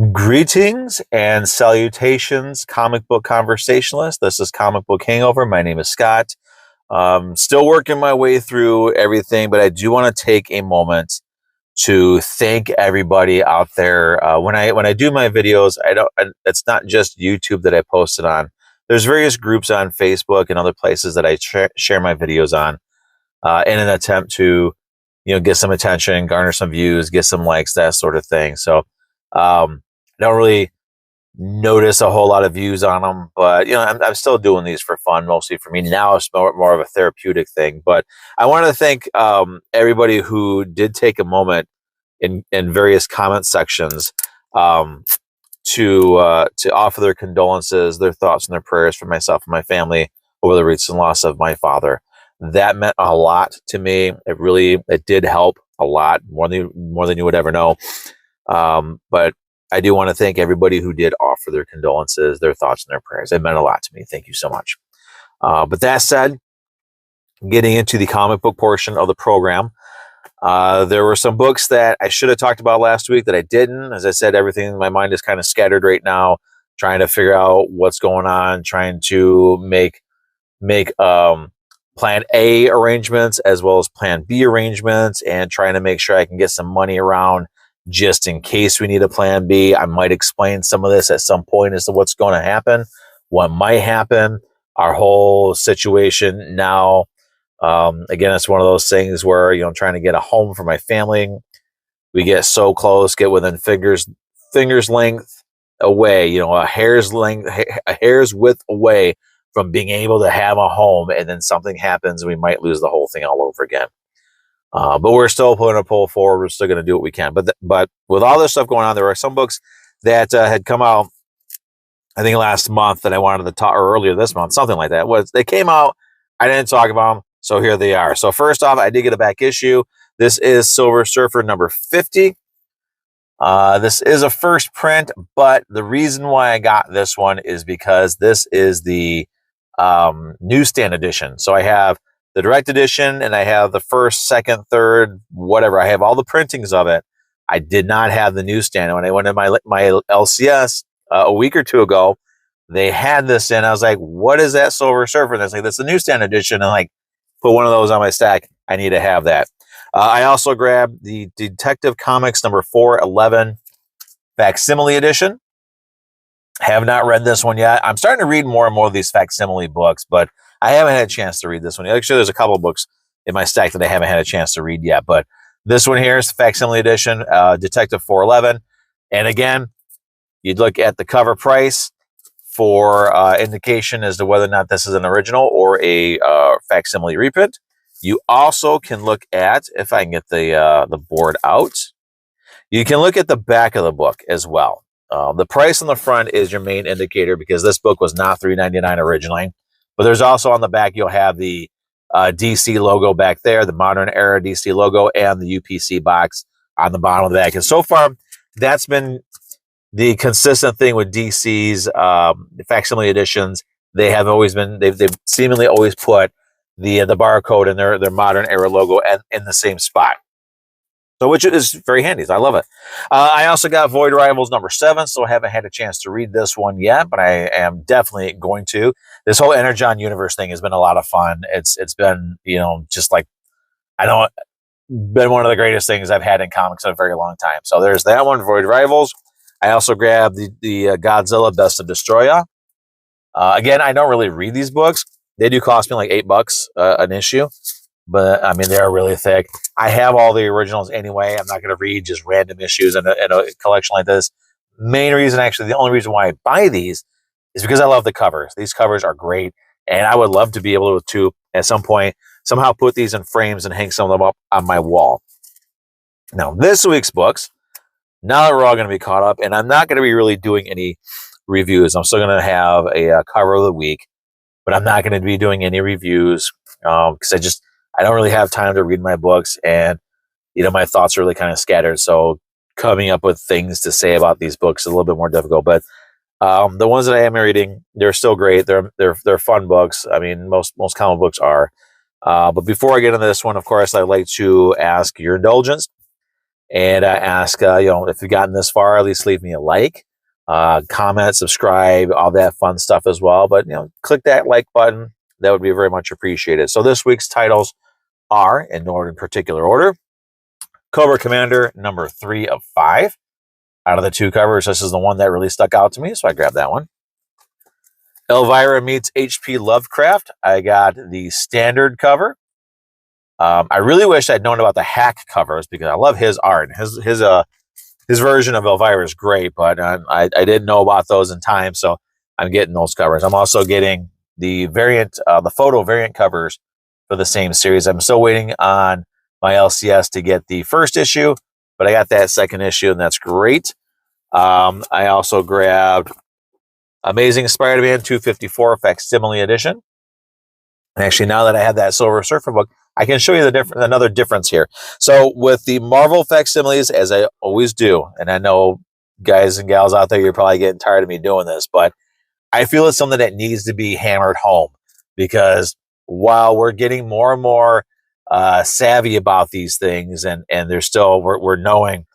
Greetings and salutations, comic book conversationalists. This is Comic Book Hangover. My name is Scott. Still working my way through everything, but I do want to take a moment to thank everybody out there. When I do my videos, it's not just YouTube that I post it on. There's various groups on Facebook and other places that I share my videos on, in an attempt to, get some attention, garner some views, get some likes, that sort of thing. So, I don't really notice a whole lot of views on them, but I'm still doing these for fun, mostly for me. Now it's more of a therapeutic thing. But I want to thank everybody who did take a moment in various comment sections, to offer their condolences, their thoughts, and their prayers for myself and my family over the recent loss of my father. That meant a lot to me. It did help a lot, more than you would ever know. But I do want to thank everybody who did offer their condolences, their thoughts, and their prayers. It meant a lot to me. Thank you so much. But that said, getting into the comic book portion of the program, there were some books that I should have talked about last week that I didn't. As I said, everything in my mind is kind of scattered right now, trying to figure out what's going on, trying to make Plan A arrangements as well as Plan B arrangements, and trying to make sure I can get some money around just in case we need a Plan B. I might explain some of this at some point as to what's going to happen, what might happen, our whole situation now. Again, it's one of those things where, I'm trying to get a home for my family. We get so close, get within fingers length away, a hair's width away from being able to have a home, and then something happens and we might lose the whole thing all over again. But we're still putting a pull forward. We're still going to do what we can. But with all this stuff going on, there are some books that had come out, I think last month, that I wanted to talk, or earlier this month, something like that. They came out, I didn't talk about them, so here they are. So first off, I did get a back issue. This is Silver Surfer number 50. This is a first print, but the reason why I got this one is because this is the newsstand edition. So I have the direct edition, and I have the first, second, third, whatever. I have all the printings of it. I did not have the newsstand. When I went to my LCS a week or two ago, they had this in. I was like, "What is that Silver Surfer?" And I was like, "That's the newsstand edition." And put one of those on my stack. I need to have that. I also grabbed the Detective Comics number 411 facsimile edition. Have not read this one yet. I'm starting to read more and more of these facsimile books, but I haven't had a chance to read this one. Actually, there's a couple of books in my stack that I haven't had a chance to read yet, but this one here is the facsimile edition, Detective 411. And again, you'd look at the cover price for indication as to whether or not this is an original or a facsimile reprint. You also can look at, if I can get the board out, you can look at the back of the book as well. The price on the front is your main indicator, because this book was not $3.99 originally. But there's also on the back, you'll have the DC logo back there, the modern era DC logo, and the UPC box on the bottom of the back. And so far, that's been the consistent thing with DC's facsimile editions. They have always been, they've seemingly always put the barcode and their modern era logo in the same spot. So, which is very handy. I love it. I also got Void Rivals number 7, so I haven't had a chance to read this one yet, but I am definitely going to. This whole Energon universe thing has been a lot of fun. It's been, just like, been one of the greatest things I've had in comics in a very long time. So there's that one, Void Rivals. I also grabbed the Godzilla Best of Destroya. Again, I don't really read these books. They do cost me like $8 an issue. But I mean, they're really thick. I have all the originals anyway. I'm not going to read just random issues in a collection like this. The only reason why I buy these is because I love the covers. These covers are great, and I would love to be able to, at some point, somehow put these in frames and hang some of them up on my wall. Now, this week's books, now that we're all going to be caught up, and I'm not going to be really doing any reviews. I'm still going to have a cover of the week, but I'm not going to be doing any reviews because I don't really have time to read my books, and my thoughts are really kind of scattered. So coming up with things to say about these books is a little bit more difficult. But the ones that I am reading, they're still great. They're fun books. I mean, most comic books are. But before I get into this one, of course, I'd like to ask your indulgence And I ask, if you've gotten this far, at least leave me a like, comment, subscribe, all that fun stuff as well. But, click that like button. That would be very much appreciated. So this week's titles are, in no particular order, Cobra Commander number 3 of 5. Out of the 2 covers, this is the one that really stuck out to me, so I grabbed that one. Elvira meets H.P. Lovecraft. I got the standard cover. I really wish I'd known about the hack covers because I love his art. His version of Elvira is great, but I didn't know about those in time, so I'm getting those covers. I'm also getting the variant, the photo variant covers for the same series. I'm still waiting on my LCS to get the first issue, but I got that second issue, and that's great. I also grabbed Amazing Spider-Man 254 Facsimile Edition. And actually, now that I have that Silver Surfer book, I can show you another difference here. So with the Marvel facsimiles, as I always do, and I know guys and gals out there, you're probably getting tired of me doing this, but I feel it's something that needs to be hammered home, because while we're getting more and more savvy about these things, and there's still, we're knowing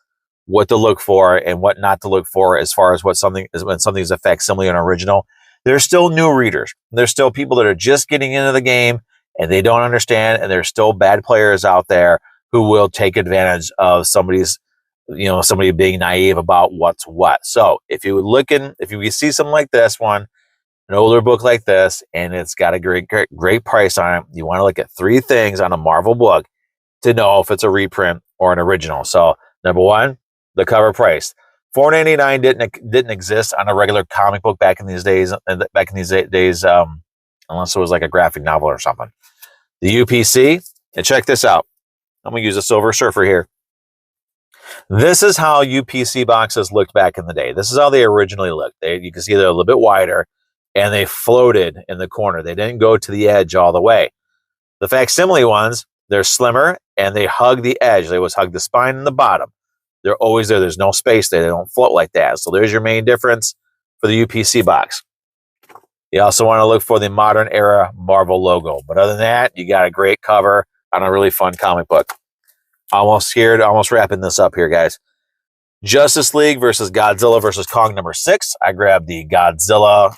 what to look for and what not to look for as far as when something's a facsimile and original, there's still new readers. There's still people that are just getting into the game and they don't understand, and there's still bad players out there who will take advantage of somebody being naive about what's what. So if you see something like this one, an older book like this, and it's got a great price on it, you want to look at 3 things on a Marvel book to know if it's a reprint or an original. So number 1, the cover price. $4.99 didn't exist on a regular comic book back in these days. Unless it was like a graphic novel or something. The UPC, and check this out. I'm gonna use a Silver Surfer here. This is how UPC boxes looked back in the day. This is how they originally looked. You can see they're a little bit wider, and they floated in the corner. They didn't go to the edge all the way. The facsimile ones, they're slimmer, and they hug the edge. They always hug the spine and the bottom. They're always there. There's no space there. They don't float like that. So there's your main difference for the UPC box. You also want to look for the modern era Marvel logo. But other than that, you got a great cover on a really fun comic book. Almost wrapping this up here, guys. Justice League versus Godzilla versus Kong number 6. I grabbed the Godzilla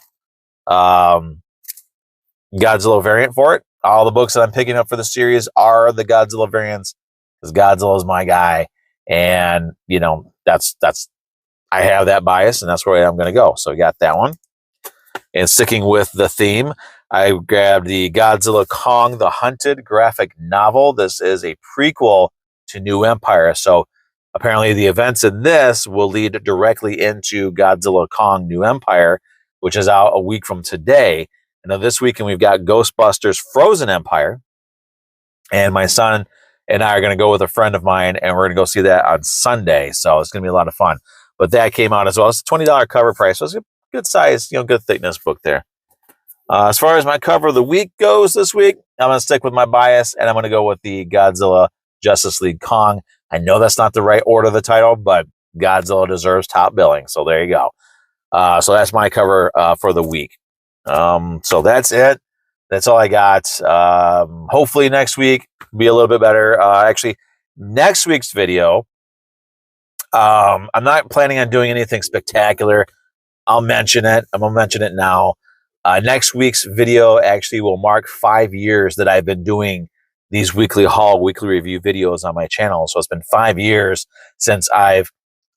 variant for it. All the books that I'm picking up for the series are the Godzilla variants, because Godzilla is my guy. And, that's I have that bias, and that's where I'm going to go. So I got that one. And sticking with the theme, I grabbed the Godzilla Kong the Hunted graphic novel. This is a prequel to New Empire. So apparently the events in this will lead directly into Godzilla Kong New Empire, which is out a week from today. And then this weekend, we've got Ghostbusters Frozen Empire. And my son and I are going to go with a friend of mine, and we're going to go see that on Sunday. So it's going to be a lot of fun. But that came out as well. It's a $20 cover price. So it's a good size, good thickness book there. As far as my cover of the week goes this week, I'm going to stick with my bias, and I'm going to go with the Godzilla Justice League Kong. I know that's not the right order of the title, but Godzilla deserves top billing. So there you go. So that's my cover for the week. So that's it. That's all I got. Hopefully next week will be a little bit better. Actually, next week's video, I'm not planning on doing anything spectacular. I'll mention it. I'm going to mention it now. Next week's video actually will mark 5 years that I've been doing these weekly review videos on my channel. So it's been 5 years since I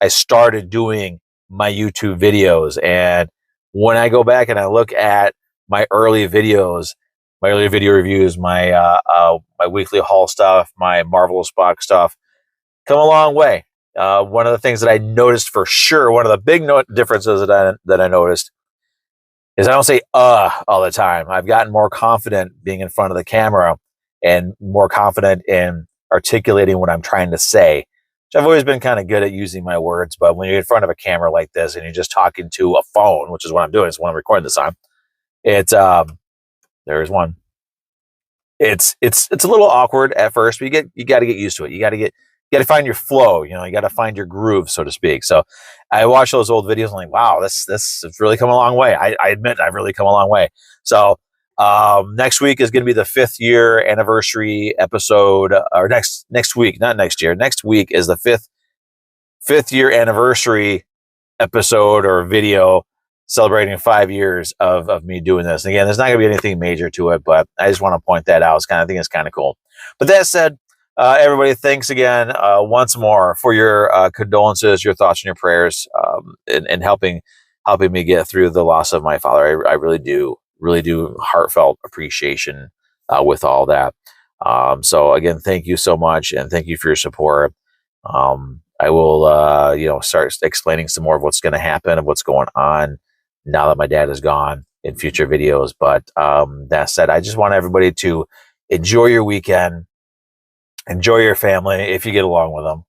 started doing my YouTube videos. And when I go back and I look at my early videos, my early video reviews, my weekly haul stuff, my Marvelous Box stuff, come a long way. One of the things that I noticed for sure, one of the big differences that I noticed is I don't say all the time. I've gotten more confident being in front of the camera and more confident in articulating what I'm trying to say. Which I've always been kind of good at using my words, but when you're in front of a camera like this and you're just talking to a phone, which is what I'm doing, it's what I'm recording this on. It's there's one. It's a little awkward at first, but you got to get used to it. You got to find your flow. You got to find your groove, so to speak. So I watch those old videos and I'm like, wow, this has really come a long way. I admit I've really come a long way. So next week is going to be the 5th year anniversary episode, or next week, not next year. Next week is the 5th 5th year anniversary episode or video celebrating 5 years of me doing this. And again, there's not going to be anything major to it, but I just want to point that out. I think it's kind of cool. But that said, everybody, thanks again once more for your condolences, your thoughts, and your prayers, and helping me get through the loss of my father. I really do heartfelt appreciation with all that. So again, thank you so much, and thank you for your support. I will, start explaining some more of what's going to happen, of what's going on now that my dad is gone in future videos. But that said, I just want everybody to enjoy your weekend, enjoy your family if you get along with them.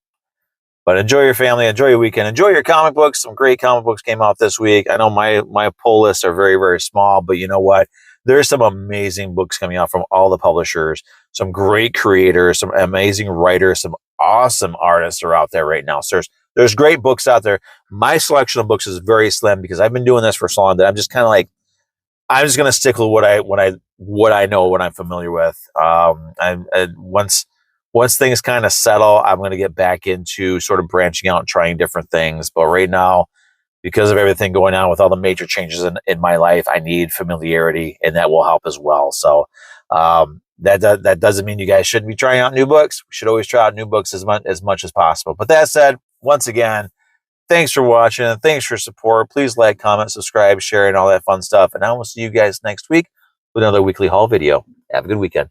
But enjoy your family, enjoy your weekend, enjoy your comic books. Some great comic books came out this week. I know my pull lists are very, very small, but you know what? There's some amazing books coming out from all the publishers, some great creators, some amazing writers, some awesome artists are out there right now. So there's great books out there. My selection of books is very slim because I've been doing this for so long that I'm just kind of like, I'm just going to stick with what I know, what I'm familiar with. Once things kind of settle, I'm going to get back into sort of branching out and trying different things. But right now, because of everything going on with all the major changes in my life, I need familiarity, and that will help as well. So that doesn't mean you guys shouldn't be trying out new books. We should always try out new books as much as possible. But that said, once again, thanks for watching. Thanks for support. Please like, comment, subscribe, share, and all that fun stuff. And I will see you guys next week with another weekly haul video. Have a good weekend.